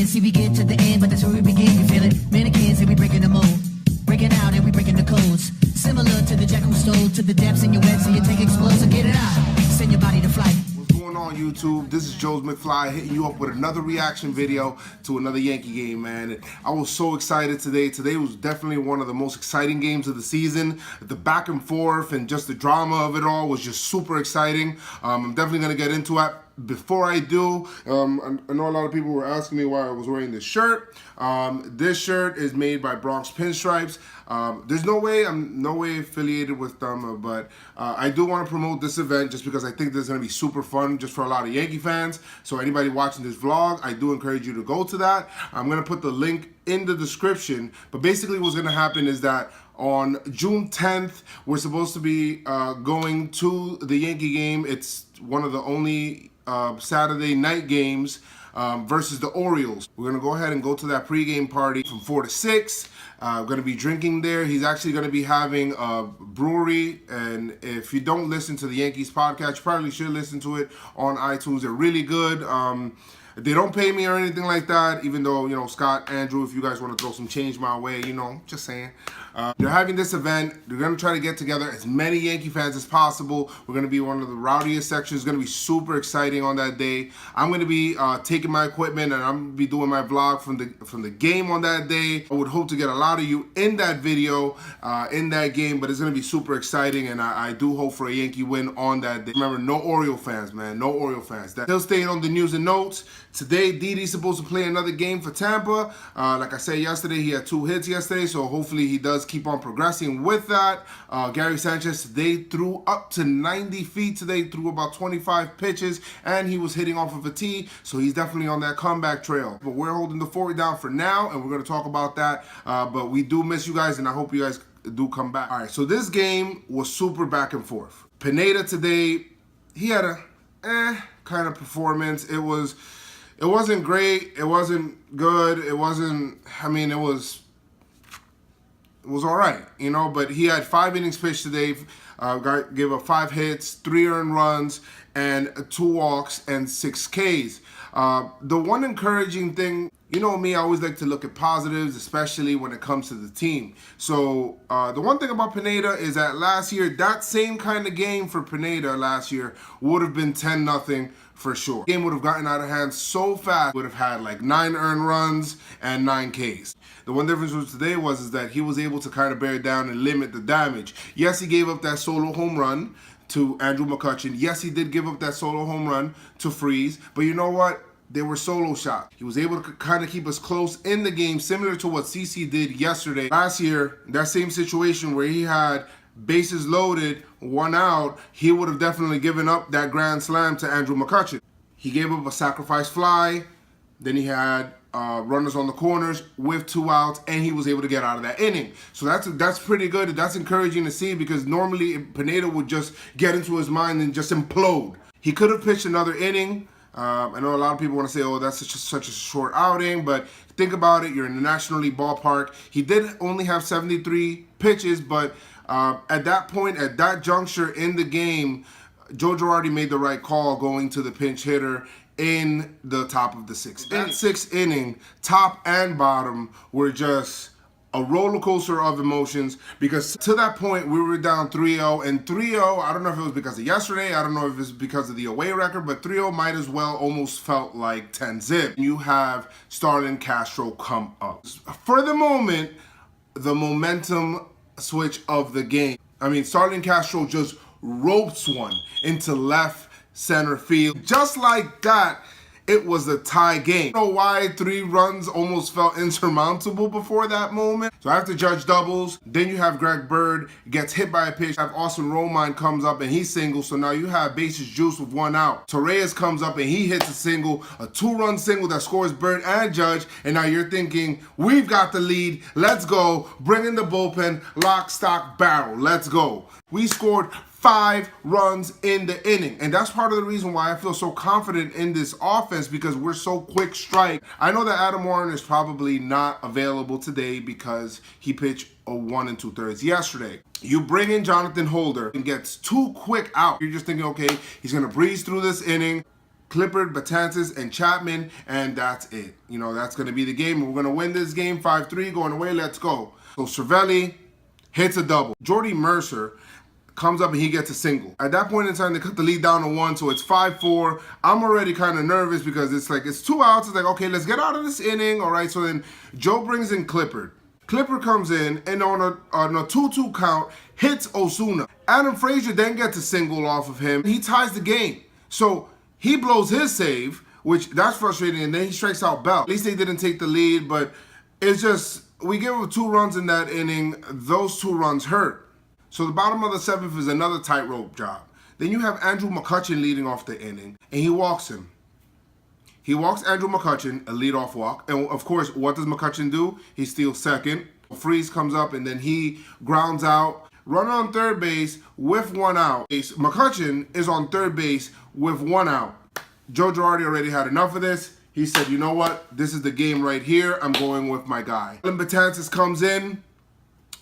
begin. See, we get to the end, but that's where we begin. You feel it? Mannequins, and we breaking the mold. Breaking out, and we breaking the codes. Similar to the jack who stole to the depths in your web, so you take explodes and get it out. Send your body to flight. What's going on, YouTube? This is Joe's McFly hitting you up with another reaction video to another Yankee game, man. And I was so excited today. Today was definitely one of the most exciting games of the season. The back and forth and just the drama of it all was just super exciting. I'm definitely going to get into it. Before I do, I know a lot of people were asking me why I was wearing this shirt. This shirt is made by Bronx Pinstripes. There's no way, I'm no way affiliated with them, but I do want to promote this event just because I think this is going to be super fun just for a lot of Yankee fans. So anybody watching this vlog, I do encourage you to go to that. I'm going to put the link in the description, but basically what's going to happen is that on June 10th, we're supposed to be going to the Yankee game. It's one of the only Saturday night games versus the Orioles. We're gonna go ahead and go to that pregame party from 4 to 6. We're gonna be drinking there. He's actually gonna be having a brewery, and if you don't listen to the Yankees podcast, you probably should listen to it on iTunes. They're really good. They don't pay me or anything like that, even though, you know, Scott, Andrew, if you guys want to throw some change my way, you know, just saying. They're having this event. They're going to try to get together as many Yankee fans as possible. We're going to be one of the rowdiest sections. It's going to be super exciting on that day. I'm going to be taking my equipment, and I'm going to be doing my vlog from the game on that day. I would hope to get a lot of you in that video, in that game, but it's going to be super exciting, and I do hope for a Yankee win on that day. Remember, no Oriole fans, man. No Oriole fans. Still staying on the news and notes. Today, Didi's supposed to play another game for Tampa. Like I said yesterday, he had 2 hits yesterday, so hopefully he does keep on progressing with that. Gary Sanchez today threw up to 90 feet today, threw about 25 pitches, and he was hitting off of a tee, so he's definitely on that comeback trail. But we're holding the fort down for now, and we're going to talk about that. But we do miss you guys, and I hope you guys do come back. All right, so this game was super back and forth. Pineda today, he had a kind of performance. It wasn't great. It wasn't good. It wasn't, I mean, it was all right, you know, but he had 5 innings pitched today, gave up 5 hits, 3 earned runs, and 2 walks and 6 Ks. The one encouraging thing, you know me, I always like to look at positives, especially when it comes to the team. So the one thing about Pineda is that last year, that same kind of game for Pineda last year would have been 10-0 for sure. The game would have gotten out of hand so fast, would have had like 9 earned runs and 9 Ks. The one difference with today is that he was able to kind of bear down and limit the damage. Yes, he gave up that solo home run to Andrew McCutchen. Yes, he did give up that solo home run to Freeze, but you know what? They were solo shots. He was able to kind of keep us close in the game, similar to what CC did yesterday. Last year, that same situation where he had bases loaded, 1 out, he would have definitely given up that grand slam to Andrew McCutchen. He gave up a sacrifice fly, then he had runners on the corners with 2 outs, and he was able to get out of that inning. So that's pretty good. That's encouraging to see, because normally Pineda would just get into his mind and just implode. He could have pitched another inning. I know a lot of people want to say, oh, that's such a short outing, but think about it. You're in the National League ballpark. He did only have 73 pitches, but at that point, at that juncture in the game, Joe Girardi made the right call going to the pinch hitter in the top of the 6th. That 6th inning, top and bottom, were just a roller coaster of emotions, because to that point we were down 3-0, and 3-0, I don't know if it was because of yesterday, I don't know if it was because of the away record, but 3-0 might as well almost felt like 10-zip. You have Starlin Castro come up. For the moment, the momentum switch of the game. I mean, Starlin Castro just ropes one into left center field. Just like that, it was a tie game. I don't know why 3 runs almost felt insurmountable before that moment. So after Judge doubles, then you have Greg Bird gets hit by a pitch. You have Austin Romine comes up and he singles. So now you have bases juice with 1 out. Torreyes comes up and he hits a single, a 2-run single that scores Bird and Judge. And now you're thinking, we've got the lead. Let's go. Bring in the bullpen. Lock, stock, barrel. Let's go. We scored 5 runs in the inning. And that's part of the reason why I feel so confident in this offense, because we're so quick strike. I know that Adam Warren is probably not available today because he pitched a 1 2/3 yesterday. You bring in Jonathan Holder and gets 2 quick out. You're just thinking, okay, he's going to breeze through this inning. Clippard, Betances, and Chapman, and that's it. You know, that's going to be the game. We're going to win this game 5-3, going away. Let's go. So Cervelli hits a double. Jordy Mercer comes up and he gets a single. At that point in time, they cut the lead down to 1, so it's 5-4. I'm already kind of nervous because it's like, it's 2 outs. It's like, okay, let's get out of this inning. All right, so then Joe brings in Clippard. Clippard comes in and on a 2-2 count, hits Osuna. Adam Frazier then gets a single off of him. He ties the game. So he blows his save, which that's frustrating, and then he strikes out Bell. At least they didn't take the lead, but it's just, we give up 2 runs in that inning. Those 2 runs hurt. So the bottom of the 7th is another tightrope job. Then you have Andrew McCutchen leading off the inning, and he walks him. He walks Andrew McCutchen, a leadoff walk. And of course, what does McCutchen do? He steals second. Freeze comes up, and then he grounds out. Runner on third base with 1 out. McCutchen is on third base with 1 out. Joe Girardi already had enough of this. He said, you know what? This is the game right here. I'm going with my guy. Dellin Betances comes in,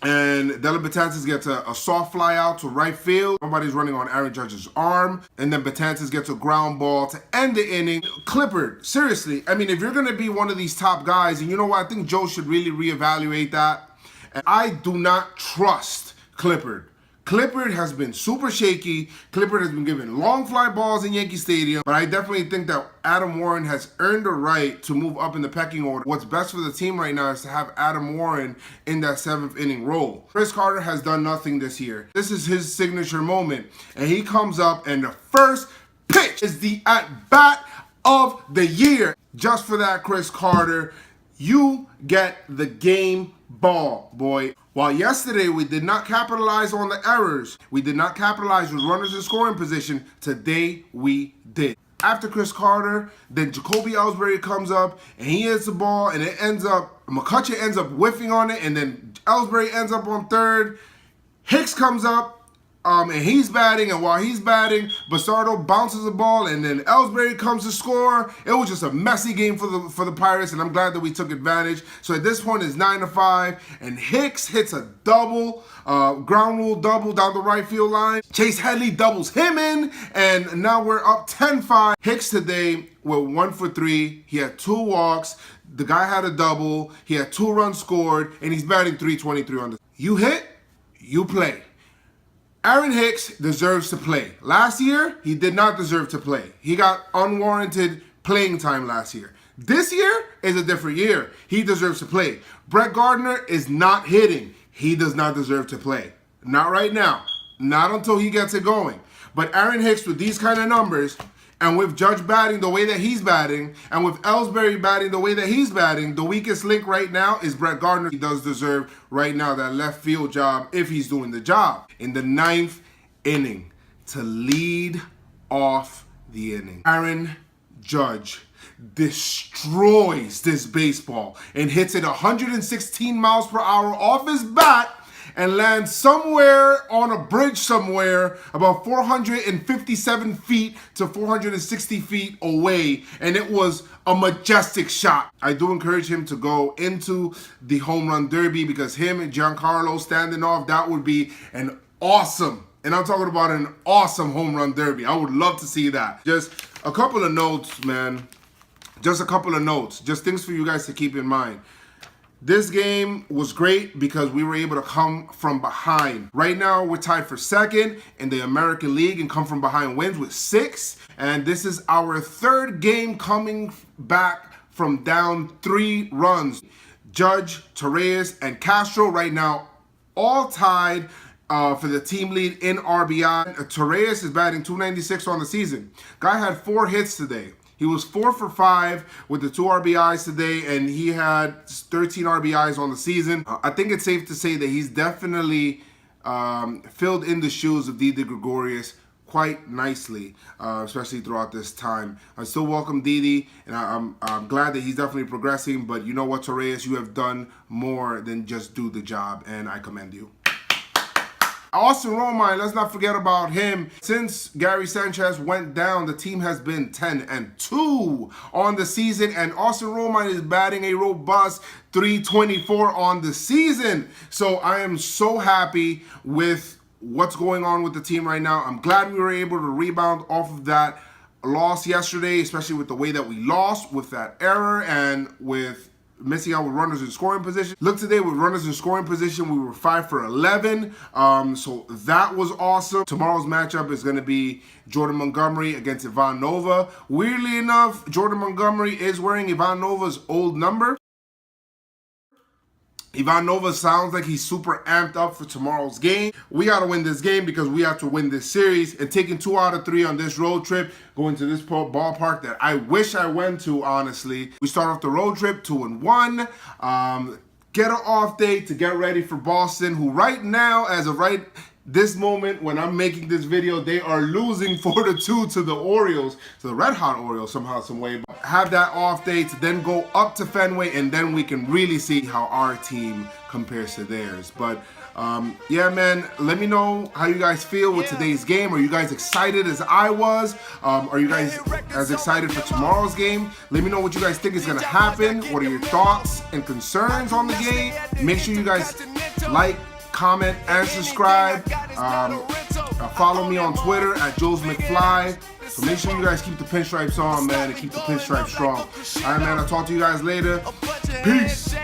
and Dellin Betances gets a soft fly out to right field. Nobody's running on Aaron Judge's arm. And then Betances gets a ground ball to end the inning. Clippard, seriously, I mean, if you're going to be one of these top guys, and you know what? I think Joe should really reevaluate that. And I do not trust Clippard. Clippard has been super shaky. Clippard has been given long fly balls in Yankee Stadium. But I definitely think that Adam Warren has earned the right to move up in the pecking order. What's best for the team right now is to have Adam Warren in that 7th inning role. Chris Carter has done nothing this year. This is his signature moment. And he comes up, and the first pitch is the at-bat of the year. Just for that, Chris Carter, you get the game ball, boy. While yesterday we did not capitalize on the errors, we did not capitalize with runners in scoring position, today we did. After Chris Carter, then Jacoby Ellsbury comes up and he hits the ball, and it ends up, McCutchen ends up whiffing on it, and then Ellsbury ends up on third. Hicks comes up, and he's batting, and while he's batting, Basardo bounces the ball, and then Ellsbury comes to score. It was just a messy game for the Pirates, and I'm glad that we took advantage. So at this point, it's 9-5, and Hicks hits a double, ground rule double down the right field line. Chase Headley doubles him in, and now we're up 10-5. Hicks today went 1 for 3. He had 2 walks. The guy had a double. He had 2 runs scored, and he's batting .323 on the. You hit, you play. Aaron Hicks deserves to play. Last year, he did not deserve to play. He got unwarranted playing time last year. This year is a different year. He deserves to play. Brett Gardner is not hitting. He does not deserve to play. Not right now. Not until he gets it going. But Aaron Hicks with these kind of numbers, and with Judge batting the way that he's batting, and with Ellsbury batting the way that he's batting, the weakest link right now is Brett Gardner. He does deserve right now that left field job if he's doing the job. In the 9th inning, to lead off the inning, Aaron Judge destroys this baseball and hits it 116 miles per hour off his bat and lands somewhere on a bridge somewhere about 457 feet to 460 feet away, and it was a majestic shot. I do encourage him to go into the home run derby, because him and Giancarlo standing off, that would be an awesome, and I'm talking about an awesome home run derby. I would love to see that. Just a couple of notes, man. Just a couple of notes. Just things for you guys to keep in mind. This game was great because we were able to come from behind. Right now, we're tied for 2nd in the American League and come from behind wins with 6. And this is our 3rd game coming back from down 3 runs. Judge, Torreyes, and Castro right now all tied for the team lead in RBI. Torreyes is batting .296 on the season. Guy had 4 hits today. He was 4 for 5 with the 2 RBIs today, and he had 13 RBIs on the season. I think it's safe to say that he's definitely filled in the shoes of Didi Gregorius quite nicely, especially throughout this time. I still welcome Didi, and I'm glad that he's definitely progressing, but you know what, Torreyes, you have done more than just do the job, and I commend you. Austin Romine, let's not forget about him. Since Gary Sanchez went down, the team has been 10-2 on the season, and Austin Romine is batting a robust .324 on the season. So I am so happy with what's going on with the team right now. I'm glad we were able to rebound off of that loss yesterday, especially with the way that we lost with that error and with missing out with runners in scoring position. Look today with runners in scoring position, we were 5 for 11. So that was awesome. Tomorrow's matchup is going to be Jordan Montgomery against Ivan Nova. Weirdly enough, Jordan Montgomery is wearing Ivan Nova's old number. Ivan Nova sounds like he's super amped up for tomorrow's game. We got to win this game because we have to win this series. And taking 2 out of 3 on this road trip, going to this ballpark that I wish I went to, honestly. We start off the road trip 2-1. Get an off day to get ready for Boston, who right now, as of right this moment when I'm making this video, they are losing 4-2 to the Orioles, to the red hot Orioles somehow, some way. But have that off day to then go up to Fenway, and then we can really see how our team compares to theirs. But yeah, man, let me know how you guys feel with today's game. Are you guys excited as I was? Are you guys as excited for tomorrow's game? Let me know what you guys think is going to happen. What are your thoughts and concerns on the game? Make sure you guys like, comment, and subscribe. Follow me on Twitter at JoesMcFly. So make sure you guys keep the pinstripes on, man, and keep the pinstripes strong. All right, man, I'll talk to you guys later. Peace.